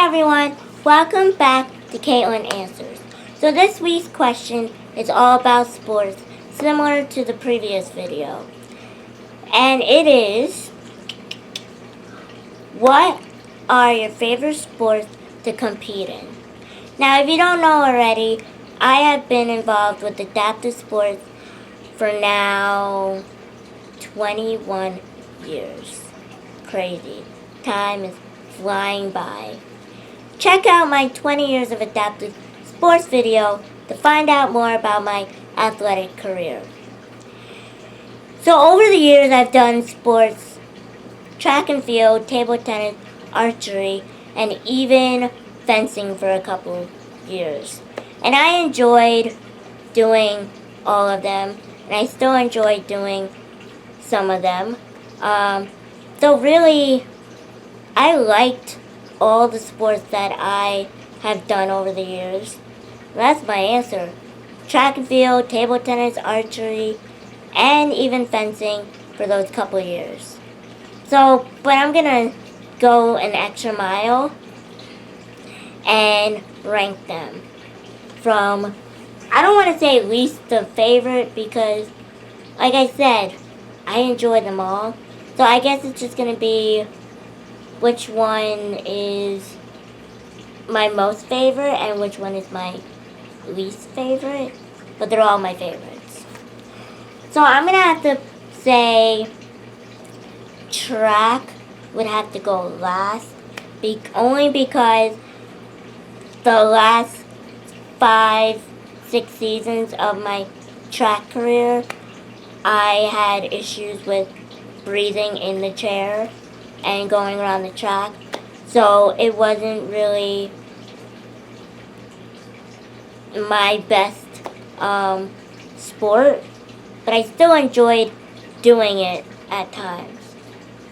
Hi everyone, welcome back to Caitlin Answers. So this week's question is all about sports, similar to the previous video. And it is, what are your favorite sports to compete in? Now if you don't know already, I have been involved with adaptive sports for now 21 years. Crazy. Time is flying by. Check out my 20 years of adaptive sports video to find out more about my athletic career. So over the years I've done sports, track and field, table tennis, archery, and even fencing for a couple years. And I enjoyed doing all of them, and I still enjoy doing some of them. So really, I liked all the sports that I have done over the years. That's my answer. Track and field, table tennis, archery, and even fencing for those couple years. So, but I'm gonna go an extra mile and rank them from, I don't want to say least to favorite because, like I said, I enjoy them all. So I guess it's just gonna be which one is my most favorite and which one is my least favorite, but they're all my favorites. So I'm gonna have to say track would have to go last, only because the last 5-6 seasons of my track career I had issues with breathing in the chair and going around the track, so it wasn't really my best sport, but I still enjoyed doing it at times.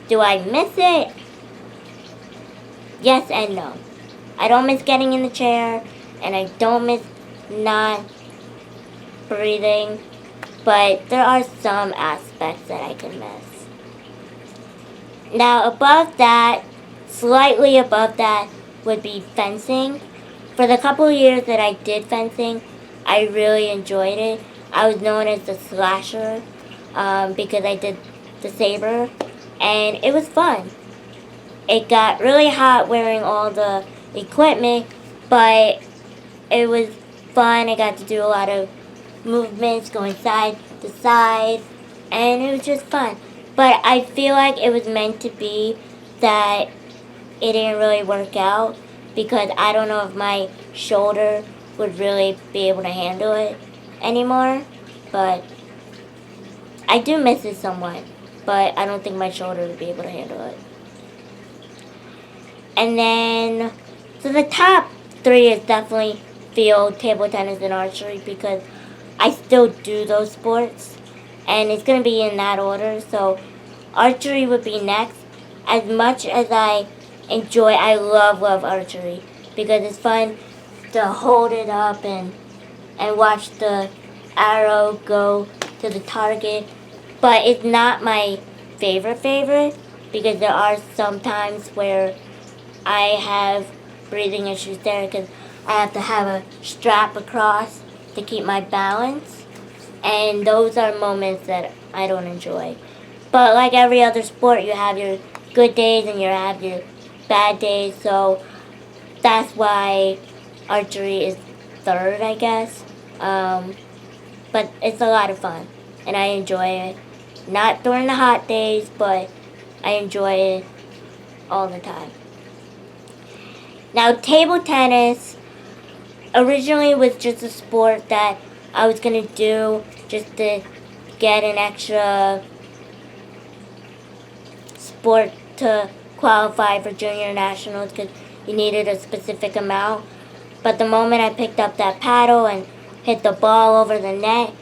Do I miss it? Yes and no. I don't miss getting in the chair, and I don't miss not breathing, but there are some aspects that I can miss. Now above that, slightly above that, would be fencing. For the couple of years that I did fencing, I really enjoyed it. I was known as the slasher because I did the saber, and it was fun. It got really hot wearing all the equipment, but it was fun. I got to do a lot of movements going side to side, and it was just fun. But I feel like it was meant to be that it didn't really work out because I don't know if my shoulder would really be able to handle it anymore. But I do miss it somewhat, but I don't think my shoulder would be able to handle it. And then, so the top 3 is definitely field, table tennis, and archery because I still do those sports. And it's going to be in that order. So archery would be next. As much as I love archery because it's fun to hold it up and watch the arrow go to the target. But it's not my favorite because there are some times where I have breathing issues there because I have to have a strap across to keep my balance. And those are moments that I don't enjoy. But like every other sport, you have your good days and you have your bad days. So that's why archery is third, I guess. But it's a lot of fun. And I enjoy it. Not during the hot days, but I enjoy it all the time. Now, table tennis originally was just a sport that I was going to do just to get an extra sport to qualify for junior nationals because you needed a specific amount. But the moment I picked up that paddle and hit the ball over the net,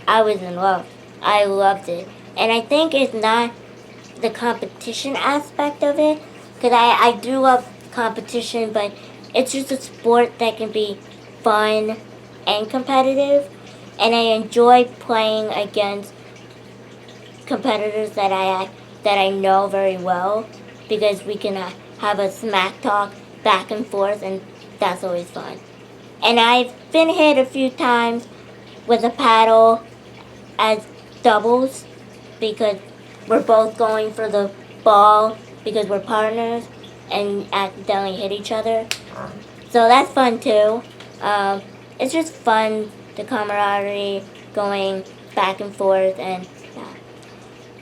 I was in love. I loved it. And I think it's not the competition aspect of it because I do love competition, but it's just a sport that can be fun and competitive, and I enjoy playing against competitors that I know very well because we can have a smack talk back and forth, and that's always fun. And I've been hit a few times with a paddle as doubles because we're both going for the ball because we're partners and accidentally hit each other. So that's fun too. It's just fun, the camaraderie going back and forth, and yeah.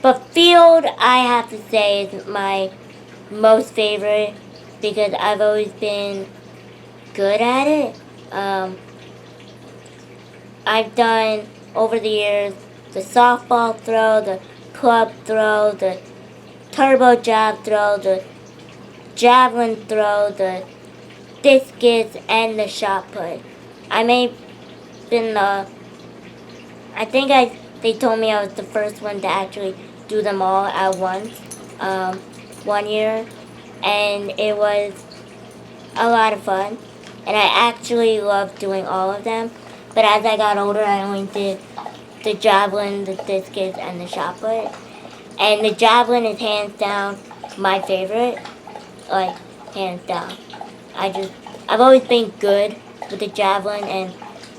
But field, I have to say, is my most favorite because I've always been good at it. I've done over the years the softball throw, the club throw, the turbo jab throw, the javelin throw, the discus, and the shot put. I may have been they told me I was the first one to actually do them all at once, one year, and it was a lot of fun, and I actually loved doing all of them. But as I got older, I only did the javelin, the discus, and the shot put. And the javelin is hands down my favorite, like hands down. I've always been good with the javelin, and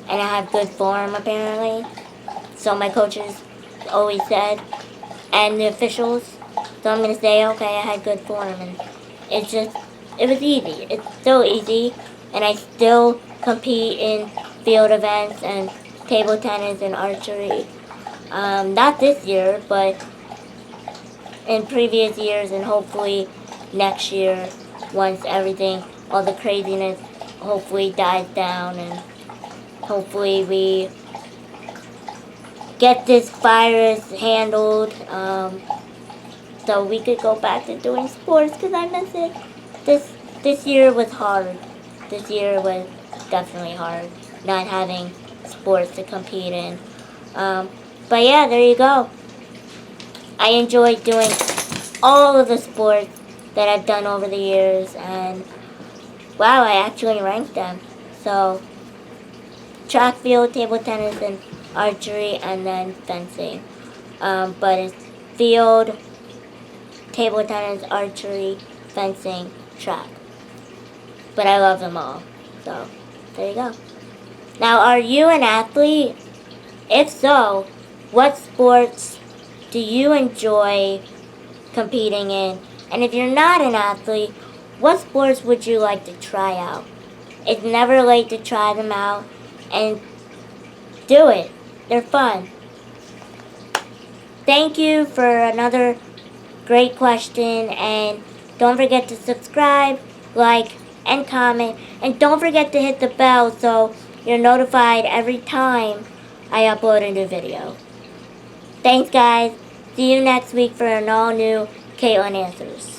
I have good form apparently. So my coaches always said, and the officials. So I'm gonna say, okay, I had good form, and it was easy. It's still easy, and I still compete in field events and table tennis and archery. Not this year, but in previous years, and hopefully next year, once everything, all the craziness, hopefully dies down, and hopefully we get this virus handled, so we could go back to doing sports, because I miss it. This year was hard. This year was definitely hard, not having sports to compete in. But yeah, there you go. I enjoyed doing all of the sports that I've done over the years, and wow, I actually ranked them. So, track, field, table tennis, and archery, and then fencing. But it's field, table tennis, archery, fencing, track. But I love them all. So, there you go. Now, are you an athlete? If so, what sports do you enjoy competing in? And if you're not an athlete, what sports would you like to try out? It's never late to try them out, and do it. They're fun. Thank you for another great question, and don't forget to subscribe, like, and comment, and don't forget to hit the bell so you're notified every time I upload a new video. Thanks, guys. See you next week for an all-new Caitlin Answers.